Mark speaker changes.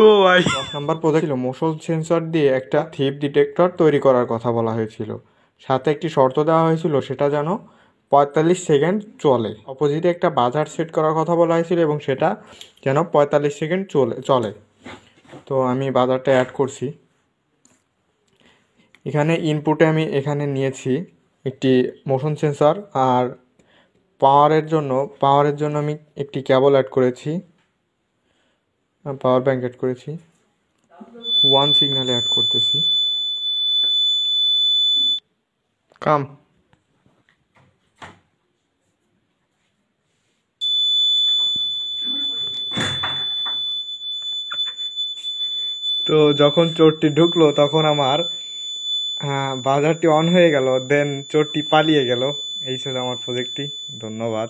Speaker 1: ও ভাই, 10 নম্বর প্রজেক্ট ছিল motion sensor দিয়ে একটা থিপ ডিটেক্টর তৈরি করার কথা বলা হয়েছিল। সাথে একটি শর্ত দেওয়া হয়েছিল, সেটা যেন 45 সেকেন্ড চলে। অপোজিটে একটা বাজার সেট করার কথা বলা হয়েছিল এবং সেটা যেন 45 সেকেন্ড চলে। তো আমি বাজারটা অ্যাড করছি। এখানে ইনপুটে আমি এখানে নিয়েছি একটি মোশন সেন্সর, আর পাওয়ারের জন্য আমি একটি কেবল অ্যাড করেছি, পাওয়ার ব্যাঙ্ক অ্যাড করেছি। 1 সিগন্যালে অ্যাড করতেছি। কাম। তো যখন চোরটি ঢুকলো তখন আমার বাজারটি অন হয়ে গেল, দেন চোরটি পালিয়ে গেল। এই ছিল আমার প্রজেক্টটি। ধন্যবাদ।